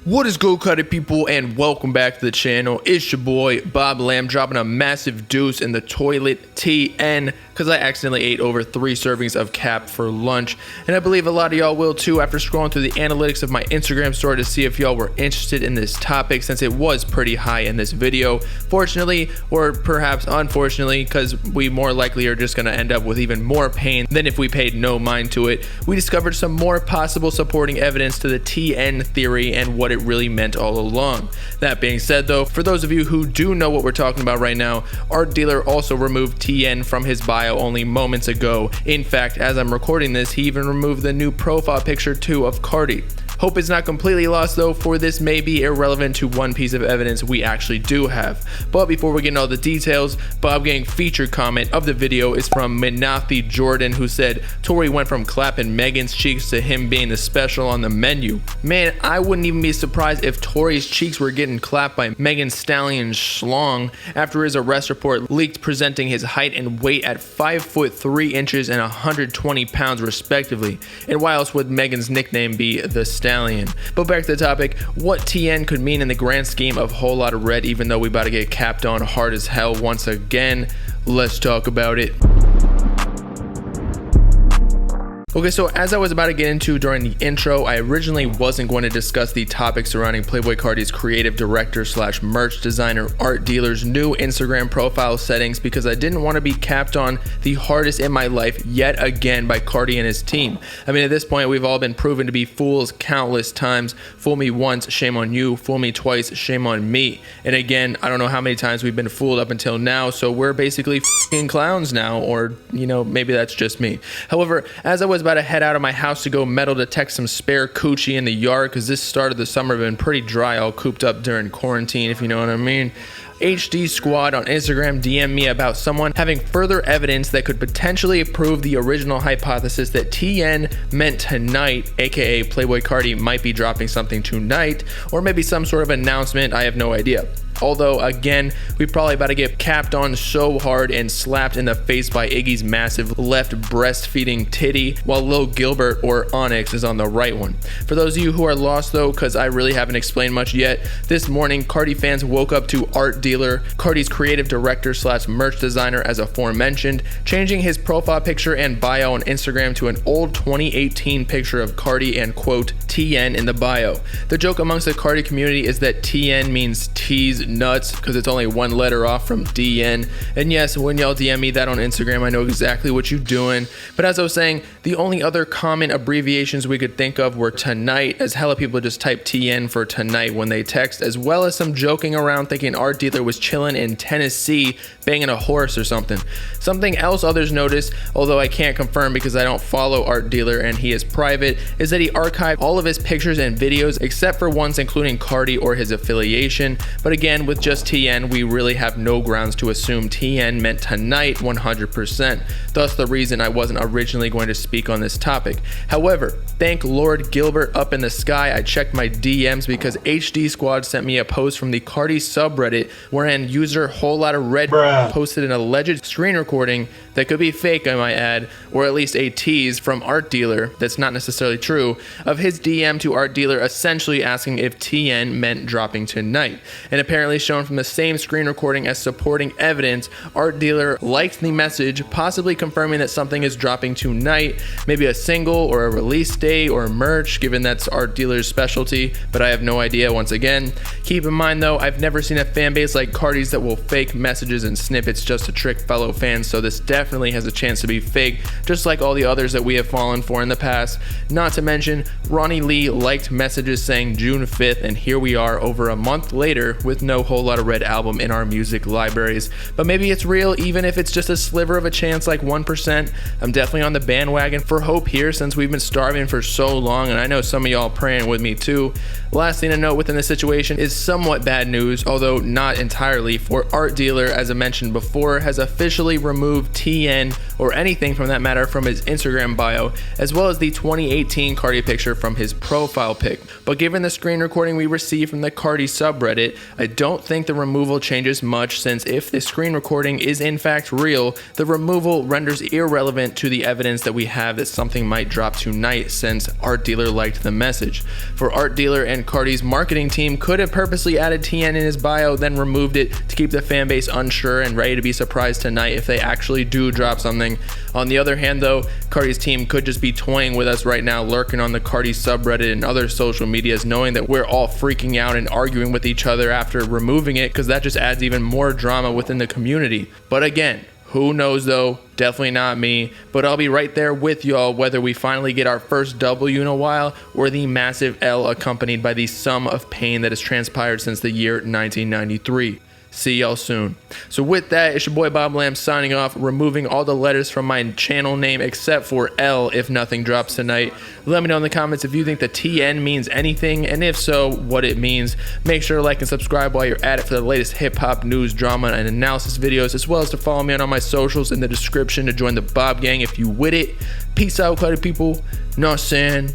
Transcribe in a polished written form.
What is good, Carti people, and welcome back to the channel. It's your boy Bobbalam dropping a massive deuce in the toilet TN because I accidentally ate over 3 servings of cap for lunch, and I believe a lot of y'all will too after scrolling through the analytics of my Instagram story to see if y'all were interested in this topic, since it was pretty high in this video. Fortunately, or perhaps unfortunately, because we more likely are just going to end up with even more pain than if we paid no mind to it, we discovered some more possible supporting evidence to the TN theory and what it really meant all along. That being said though, for those of you who do know what we're talking about right now, Art Dealer also removed TN from his bio only moments ago. In fact, as I'm recording this, he even removed the new profile picture too of Carti. Hope it's not completely lost though, for this may be irrelevant to one piece of evidence we actually do have. But before we get into all the details, Bob Gang featured comment of the video is from Minathi Jordan, who said Tory went from clapping Megan's cheeks to him being the special on the menu. Man, I wouldn't even be surprised if Tory's cheeks were getting clapped by Megan Stallion's schlong after his arrest report leaked presenting his height and weight at 5 foot 3 inches and 120 pounds respectively. And why else would Megan's nickname be the Stallion? But back to the topic, what TN could mean in the grand scheme of Whole Lotta Red, even though we about to get capped on hard as hell once again. Let's talk about it. Okay, so as I was about to get into during the intro, I originally wasn't going to discuss the topic surrounding Playboi Carti's creative director slash merch designer Art Dealer's new Instagram profile settings, because I didn't want to be capped on the hardest in my life yet again by Carti and his team. I mean, at this point, we've all been proven to be fools countless times. Fool me once, shame on you. Fool me twice, shame on me. And again, I don't know how many times we've been fooled up until now, so we're basically f***ing clowns now, or, you know, maybe that's just me. However, as I was about to head out of my house to go metal detect some spare coochie in the yard, because this start of the summer have been pretty dry, all cooped up during quarantine, if you know what I mean. HD Squad on Instagram DM'd me about someone having further evidence that could potentially prove the original hypothesis that TN meant tonight, aka Playboi Carti might be dropping something tonight, or maybe some sort of announcement, I have no idea. Although, again, we probably about to get capped on so hard and slapped in the face by Iggy's massive left breastfeeding titty, while Lil Gilbert or Onyx is on the right one. For those of you who are lost though, because I really haven't explained much yet, this morning Carti fans woke up to Art Dealer, Carti's creative director slash merch designer as aforementioned, changing his profile picture and bio on Instagram to an old 2018 picture of Carti and quote TN in the bio. The joke amongst the Carti community is that TN means tease nuts, because it's only one letter off from DN. And yes, when y'all DM me that on Instagram, I know exactly what you're doing. But as I was saying, the only other common abbreviations we could think of were tonight, as hella people just type TN for tonight when they text, as well as some joking around thinking Art Dealer was chilling in Tennessee banging a horse or something. Something else others noticed, although I can't confirm because I don't follow Art Dealer and he is private, is that he archived all of his pictures and videos except for ones including Carti or his affiliation. But again, with just TN, we really have no grounds to assume TN meant tonight 100%, thus the reason I wasn't originally going to speak on this topic. However, thank Lord Gilbert up in the sky, I checked my DMs because HD Squad sent me a post from the Carti subreddit wherein user Whole Lotta Red posted an alleged screen recording that could be fake, I might add, or at least a tease from Art Dealer that's not necessarily true, of his DM to Art Dealer essentially asking if TN meant dropping tonight. And apparently shown from the same screen recording as supporting evidence, Art Dealer liked the message, possibly confirming that something is dropping tonight, maybe a single or a release date or merch, given that's Art Dealer's specialty, but I have no idea once again. Keep in mind though, I've never seen a fan base like Carti's that will fake messages and snippets just to trick fellow fans, so this definitely has a chance to be fake, just like all the others that we have fallen for in the past. Not to mention, Ronnie Lee liked messages saying June 5th, and here we are over a month later with no Whole Lotta Red album in our music libraries. But maybe it's real, even if it's just a sliver of a chance, like 1%. I'm definitely on the bandwagon for hope here, since we've been starving for so long, and I know some of y'all praying with me too. Last thing to note within this situation is somewhat bad news, although not entirely, for Art Dealer, as I mentioned before, has officially removed TN or anything from that matter from his Instagram bio, as well as the 2018 Carti picture from his profile pic. But given the screen recording we received from the Carti subreddit, I don't think the removal changes much, since if the screen recording is in fact real, the removal renders irrelevant to the evidence that we have that something might drop tonight, since Art Dealer liked the message. For Art Dealer and Carti's marketing team could have purposely added TN in his bio, then removed it to keep the fan base unsure and ready to be surprised tonight if they actually do drop something. On the other hand though, Carti's team could just be toying with us right now, lurking on the Carti subreddit and other social medias, knowing that we're all freaking out and arguing with each other after removing it, because that just adds even more drama within the community. But again, who knows though? Definitely not me, but I'll be right there with y'all whether we finally get our first W in a while or the massive L accompanied by the sum of pain that has transpired since the year 1993. See y'all soon. So with that, it's your boy Bobbalam signing off, removing all the letters from my channel name except for L if nothing drops tonight. Let me know in the comments if you think the TN means anything, and if so, what it means. Make sure to like and subscribe while you're at it for the latest hip-hop news, drama, and analysis videos, as well as to follow me on all my socials in the description to join the Bob Gang if you with it. Peace out, Carti people. Know what I'm saying?